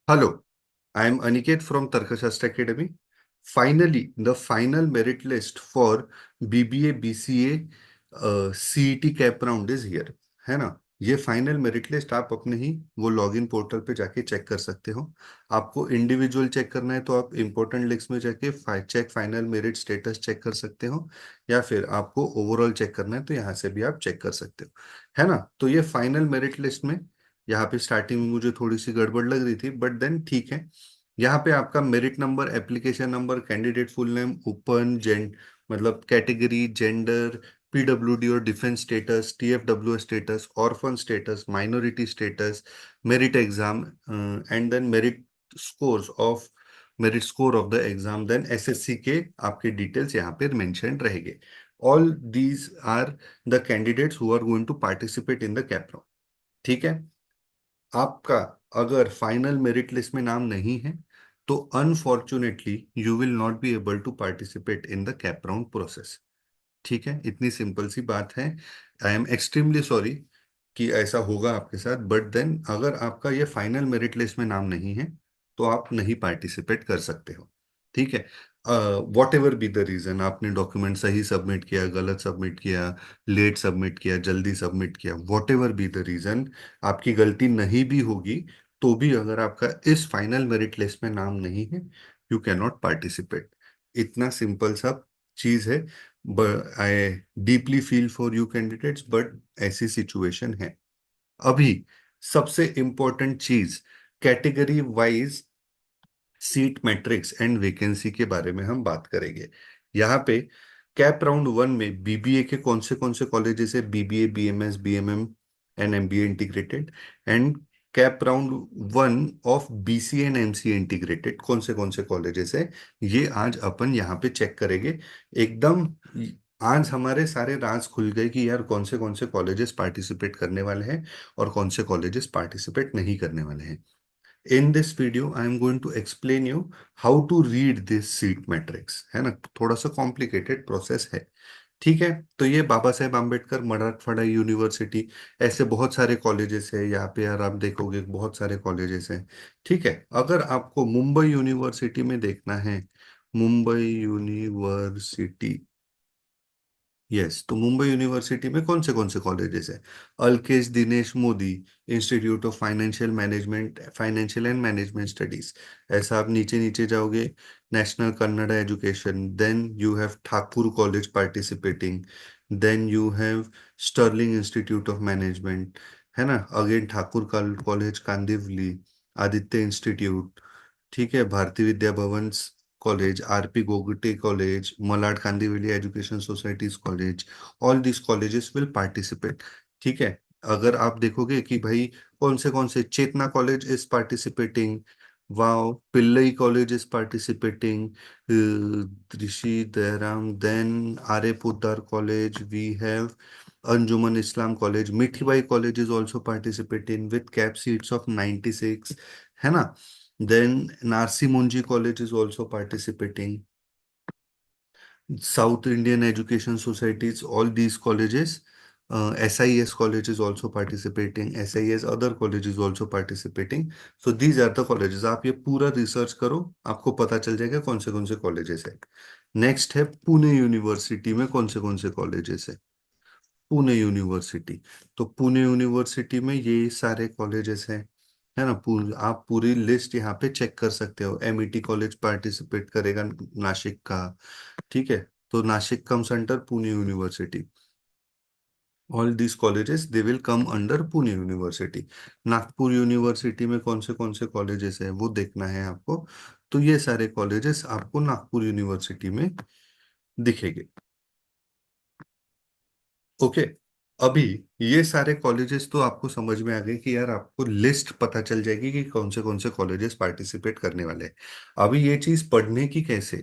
Hello, I am Aniket from Tarkashastra Academy. Finally, the final merit list for BBA BCA CET cap round is here, है ना। ये final merit list आप अपने ही वो login portal पे जाके check कर सकते हो। आपको इंडिविजुअल चेक करना है तो आप इंपॉर्टेंट लिस्ट में जाके check final merit status check कर सकते हो, या फिर आपको ओवरऑल चेक करना है तो यहाँ से भी आप चेक कर सकते हो, है ना। तो ये फाइनल मेरिट लिस्ट में यहाँ पे स्टार्टिंग में मुझे थोड़ी सी गड़बड़ लग रही थी, बट देन ठीक है। यहाँ पे आपका merit number, application number, candidate full name, open जेंड मतलब कैटेगरी, जेंडर, पीडब्ल्यूडी और defence status, TFW status, orphan status, minority status, merit exam and then merit score of the exam, then SSC के आपके डिटेल्स यहाँ पे mention रहेंगे। All these are the candidates who are going to participate in the CAP round. ठीक है। आपका अगर final merit list में नाम नहीं है तो unfortunately you will not be able to participate in the CAP round process. ठीक है, इतनी सिंपल सी बात है। आई एम एक्सट्रीमली सॉरी कि ऐसा होगा आपके साथ, बट देन अगर आपका ये फाइनल मेरिट लिस्ट में नाम नहीं है तो आप नहीं पार्टिसिपेट कर सकते हो। ठीक है। Whatever be the reason, आपने डॉक्यूमेंट सही सबमिट किया, गलत सबमिट किया, लेट सबमिट किया, जल्दी सबमिट किया, whatever be the reason, आपकी गलती नहीं भी होगी तो भी अगर आपका इस फाइनल मेरिट लिस्ट में नाम नहीं है, यू कैन नॉट पार्टिसिपेट। इतना सिंपल सा चीज है। I deeply feel for you candidates, but ऐसी सिचुएशन है अभी। सबसे इंपॉर्टेंट चीज, category wise seat matrix and vacancy के बारे में हम बात करेंगे। यहाँ पे कैप राउंड वन में बीबीए के कौन से कॉलेजेस है, BBA, BMS, BMM and MBA integrated, and cap round one of BCA and MCA integrated कौन से कॉलेजेस है, ये आज अपन यहाँ पे चेक करेंगे। एकदम आज हमारे सारे राज खुल गए कि यार कौन से कॉलेजेस पार्टिसिपेट करने वाले हैं और कौन से कॉलेजेस पार्टिसिपेट नहीं करने वाले हैं। In this video I am going to explain you how to read this seat matrix, है ना। थोड़ा सा कॉम्प्लिकेटेड प्रोसेस है। ठीक है। तो ये बाबा साहेब आम्बेडकर मराठवाड़ा यूनिवर्सिटी, ऐसे बहुत सारे कॉलेजेस है यहाँ पे, यार आप देखोगे बहुत सारे कॉलेजेस हैं। ठीक है। अगर आपको मुंबई यूनिवर्सिटी में देखना है, मुंबई यूनिवर्सिटी, यस, तो मुंबई यूनिवर्सिटी में कौन से कॉलेजेस हैं? Alkesh Dinesh Modi institute of financial management, financial and management studies. ऐसा आप नीचे नीचे जाओगे, national Kannada education, then you have Thakur college participating, then you have Sterling institute of management, है ना, again Thakur college Kandivali, Aditya institute, ठीक है, Bharatiya Vidya Bhavan college, RP Gogate college, Malad Kandivali education societies college, all this colleges will participate. ठीक है। अगर आप देखोगे कि भाई कौन से Chetana college is participating, wow, Pillai college is participating, Rishi Dayaram, then Arya Poddar college, we have Anjuman Islam college, Mithibai college is also participating with cap seats of 96, है ना। Then Narsi Monji College is also participating. South Indian Education Societies, all these colleges, SIS college is also participating. SIS other college is also participating. So these are the colleges. आप ये पूरा research करो, आपको पता चल जाएगा कौन से कॉलेजेस है। नेक्स्ट है पुणे यूनिवर्सिटी में कौन से कॉलेजेस है। पुणे यूनिवर्सिटी, तो पुणे यूनिवर्सिटी में ये सारे कॉलेजेस हैं, है ना। आप पूरी लिस्ट यहाँ पे चेक कर सकते हो। एमईटी कॉलेज पार्टिसिपेट करेगा नासिक का। ठीक है। तो Nashik comes under Pune university. All this colleges they will come under Pune university. Nagpur university में कौन से कॉलेजेस है वो देखना है आपको। तो ये सारे कॉलेजेस आपको नागपुर यूनिवर्सिटी में दिखेंगे। ओके। अभी ये सारे कॉलेजेस तो आपको समझ में आ गए कि यार आपको लिस्ट पता चल जाएगी कि कौन से कॉलेजेस पार्टिसिपेट करने वाले हैं। अभी ये चीज पढ़ने की कैसे,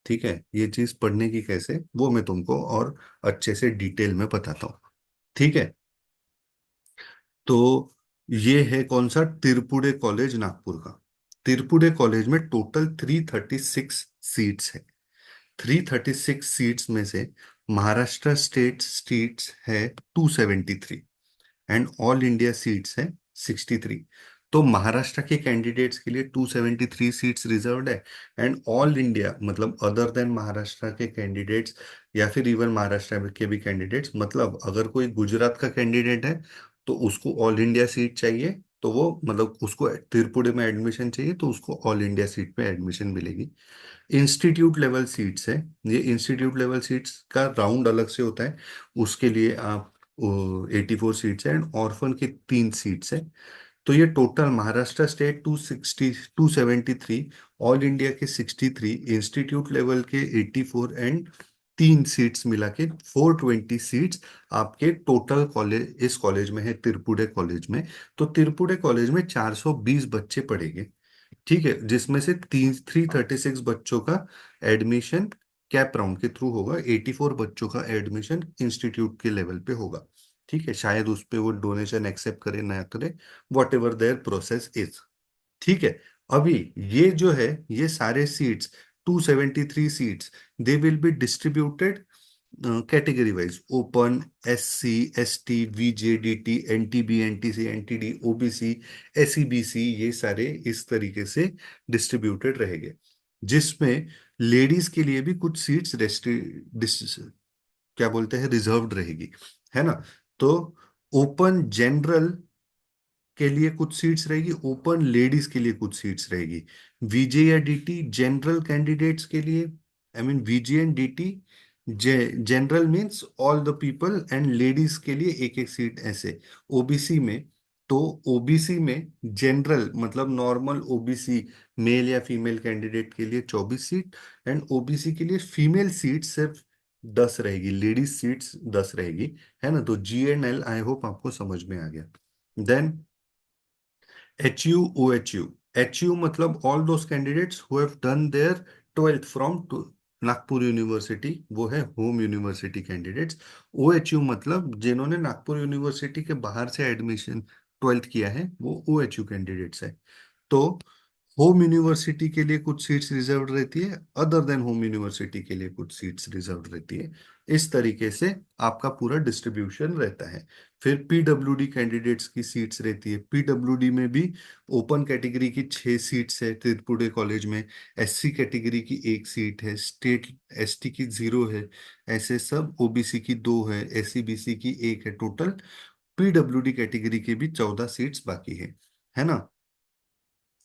ठीक है, ये चीज पढ़ने की कैसे वो मैं तुमको और अच्छे से डिटेल में बताता हूँ। ठीक है। तो ये है कौन सा, तिरपुड़े कॉलेज नागपुर का। तिरपुड़े कॉलेज में टोटल 336 सीट्स है। 336 सीट्स में से महाराष्ट्र स्टेट सीट्स है 273 एंड ऑल इंडिया सीट्स है 63। तो महाराष्ट्र के कैंडिडेट्स के लिए 273 सीट्स रिजर्व्ड है। एंड ऑल इंडिया मतलब अदर देन महाराष्ट्र के कैंडिडेट्स या फिर इवन महाराष्ट्र के भी कैंडिडेट्स, मतलब अगर कोई गुजरात का कैंडिडेट है तो उसको ऑल इंडिया सीट चाहिए, तो वो मतलब उसको तिरपुरे में एडमिशन चाहिए तो उसको ऑल इंडिया सीट पे एडमिशन मिलेगी। इंस्टीट्यूट लेवल सीट्स है, ये इंस्टीट्यूट लेवल सीट्स का राउंड अलग से होता है, उसके लिए आप 84 सीट्स है एंड ऑर्फन की 3 सीट्स है। तो ये total Maharashtra state 273, all India के 63, इंस्टीट्यूट लेवल के 84 एंड 3 सीट्स मिला के 420 सीट्स आपके टोटल कॉलेज इस कॉलेज में है, तिरपुरे कॉलेज में। तो तिरपुरे कॉलेज में 420 बच्चे पढ़ेंगे। ठीक है, जिसमें से 336 बच्चों का एडमिशन कैप राउंड के थ्रू होगा, 84 बच्चों का एडमिशन इंस्टीट्यूट के लेवल पे होगा। ठीक है, शायद उस पे वो डोनेशन एक्सेप्ट करे ना करे, what ever their process is. ठीक है, अभी ये जो है ये सारे seats 273 seats they will be distributed category wise, open, SC, ST, VJ, DT, NTB, NTC, NTD, OBC, SEBC, ये सारे इस तरीके से डिस्ट्रीब्यूटेड रहेंगे, जिसमें लेडीज के लिए भी कुछ सीट्स क्या बोलते हैं रिजर्व्ड रहेगी, है ना। तो ओपन जनरल के लिए कुछ सीट्स रहेगी, ओपन लेडीज के लिए कुछ सीट्स रहेगी। VJ या DT जनरल कैंडिडेट्स के लिए, I mean VJ and DT general means all the people, and ladies के लिए एक एक सीट ऐसे। ओबीसी में, तो ओबीसी में जनरल मतलब नॉर्मल ओबीसी मेल या फीमेल कैंडिडेट के लिए 24 सीट, एंड ओबीसी के लिए फीमेल सीट सिर्फ 10 रहेगी, लेडीज सीट्स 10 रहेगी, है ना। तो GNL आई होप आपको समझ में आ गया। देन HU, OHU मतलब all those candidates who have done their 12th from Nagpur university, वो है होम यूनिवर्सिटी कैंडिडेट्स। OHU मतलब जिन्होंने नागपुर यूनिवर्सिटी के बाहर से एडमिशन 12th किया है, वो OHU कैंडिडेट्स है। तो होम यूनिवर्सिटी के लिए कुछ सीट्स रिजर्व रहती है, अदर देन होम यूनिवर्सिटी के लिए कुछ सीट्स रिजर्व रहती है। इस तरीके से आपका पूरा डिस्ट्रीब्यूशन रहता है। फिर PWD कैंडिडेट्स की सीट्स रहती है, PWD में भी ओपन कैटेगरी की 6 सीट्स है त्रिपुरे कॉलेज में, SC कैटेगरी की 1 सीट है, स्टेट ST की 0 है, ऐसे सब OBC की 2 है, SCBC की 1 है, टोटल PWD कैटेगरी के भी 14 सीट्स बाकी है ना।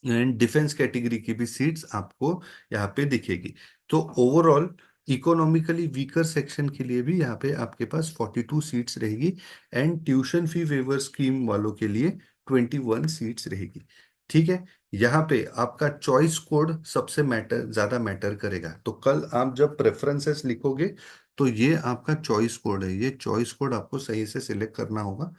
एंड डिफेंस कैटेगरी की भी सीट्स आपको यहाँ पे दिखेगी। तो ओवरऑल इकोनॉमिकली वीकर सेक्शन के लिए भी यहाँ पे आपके पास 42 सीट्स रहेगी, and tuition fee waiver scheme वालों के लिए 21 सीट्स रहेगी। ठीक है, यहाँ पे आपका चॉइस कोड सबसे ज्यादा मैटर करेगा। तो कल आप जब प्रेफरेंसेस लिखोगे तो ये आपका चॉइस कोड है, ये चॉइस कोड आपको सही से सिलेक्ट करना होगा,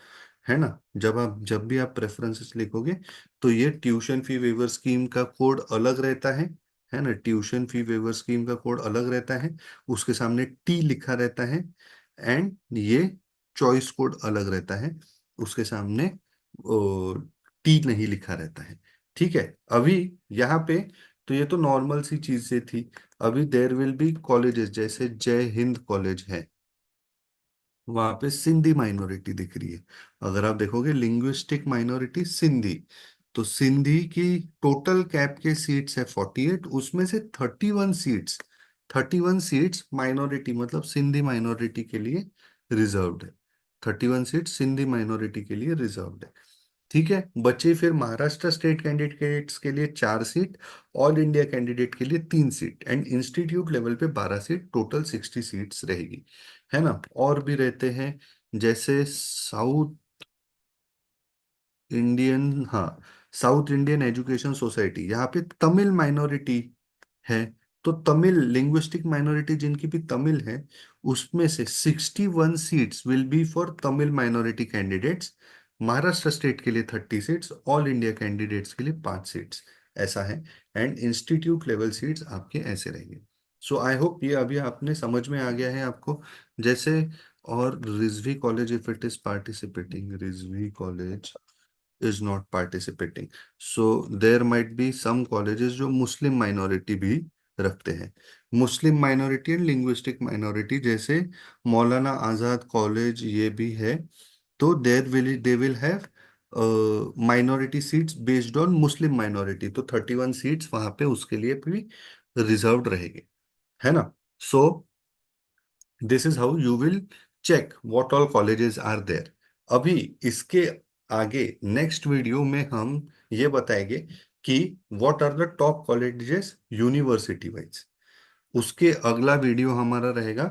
है ना। जब भी आप प्रेफरेंसेस लिखोगे तो ये ट्यूशन फी वेवर स्कीम का कोड अलग रहता है ना, ट्यूशन फी वेवर स्कीम का कोड अलग रहता है, उसके सामने T लिखा रहता है, एंड ये चॉइस कोड अलग रहता है, उसके सामने T नहीं लिखा रहता है। ठीक है, अभी यहाँ पे तो ये तो नॉर्मल सी चीजें थी। अभी देयर विल बी कॉलेजेस, जैसे जय हिंद कॉलेज है, वहां पे सिंधी माइनॉरिटी दिख रही है। अगर आप देखोगे लिंग्विस्टिक माइनॉरिटी सिंधी, तो सिंधी की टोटल कैप के सीट्स है 48, उसमें से 31 सीट्स माइनॉरिटी मतलब सिंधी माइनॉरिटी के लिए रिजर्व्ड है। 31 सीट्स सिंधी माइनॉरिटी के लिए रिजर्व्ड है। ठीक है, बचे फिर महाराष्ट्र स्टेट कैंडिडेट्स के लिए 4 सीट, ऑल इंडिया कैंडिडेट के लिए 3 सीट, एंड इंस्टीट्यूट लेवल पे 12 सीट, टोटल 60 सीट्स रहेगी, है ना। और भी रहते हैं, जैसे साउथ इंडियन, हाँ, साउथ इंडियन एजुकेशन सोसाइटी, यहाँ पे तमिल माइनॉरिटी है। तो तमिल लिंग्विस्टिक माइनॉरिटी जिनकी भी तमिल है, उसमें से 61 seats will be for Tamil minority candidates. Maharashtra state के लिए 30 सीट्स, ऑल इंडिया कैंडिडेट्स के लिए 5 सीट्स, ऐसा है। एंड इंस्टीट्यूट लेवल सीट्स आपके ऐसे रहेंगे। सो आई होप ये अभी आपने समझ में आ गया है आपको, जैसे। और Rizvi college if it is participating, Rizvi college is not participating, so there might be some colleges जो मुस्लिम माइनॉरिटी भी रखते हैं, मुस्लिम माइनॉरिटी एंड लिंग्विस्टिक माइनॉरिटी, जैसे मौलाना आजाद कॉलेज ये भी है। तो there will they will have minority seats based on Muslim minority, तो 31 सीट्स वहां पे उसके लिए भी रिजर्व्ड रहेंगे, है ना। So this is how you will check what all colleges are there. अभी इसके आगे नेक्स्ट वीडियो में हम ये बताएंगे कि what are the top colleges university wise. उसके अगला वीडियो हमारा रहेगा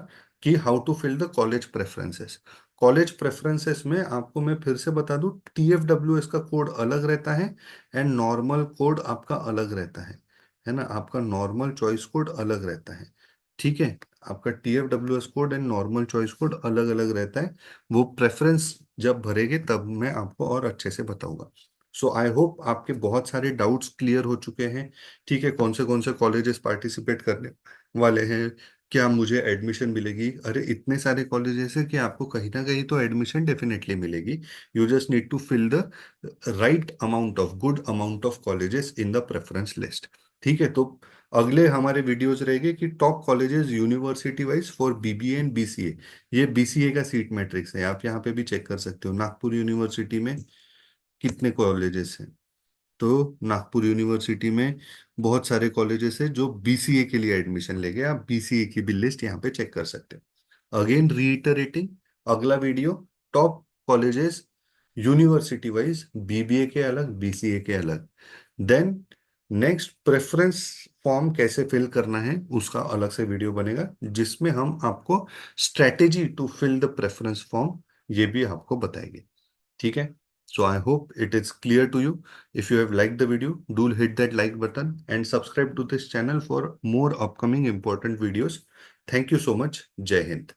कि how to fill the college preferences. College preferences में आपको मैं फिर से बता दूं, TFWS का कोड अलग रहता है एंड नॉर्मल कोड आपका अलग रहता है ना। आपका नॉर्मल चॉइस कोड अलग रहता है, ठीक है। आपका TFWS code and normal choice code अलग अलग रहता है। वो प्रेफरेंस जब भरेंगे तब मैं आपको और अच्छे से बताऊंगा। सो आई होप आपके बहुत सारे डाउट्स क्लियर हो चुके हैं, ठीक है। कौन से कॉलेजेस पार्टिसिपेट करने वाले हैं, क्या मुझे एडमिशन मिलेगी। अरे इतने सारे कॉलेजेस हैं कि आपको कहीं ना कहीं तो एडमिशन डेफिनेटली मिलेगी। You just need to fill the right amount of good amount of colleges in the preference list, ठीक है। तो अगले हमारे वीडियोस रहेंगे कि top colleges university wise for BBA and BCA। ये BCA का सीट मैट्रिक्स है, आप यहाँ पे भी चेक कर सकते हो नागपुर यूनिवर्सिटी में कितने कॉलेजेस हैं। तो नागपुर यूनिवर्सिटी में बहुत सारे कॉलेजेस हैं जो BCA के लिए एडमिशन लेंगे। आप BCA की भी लिस्ट यहाँ पे चेक कर सकते हैं। अगेन रीइटरेटिंग, अगला video top colleges university wise, BBA के अलग, BCA के अलग। देन नेक्स्ट प्रेफरेंस फॉर्म कैसे फिल करना है उसका अलग से वीडियो बनेगा, जिसमें हम आपको strategy to fill the preference form ये भी आपको बताएंगे, ठीक है। So I hope it is clear to you. If you have liked the video, do hit that like button and subscribe to this channel for more upcoming important videos. Thank you so much. Jai Hind.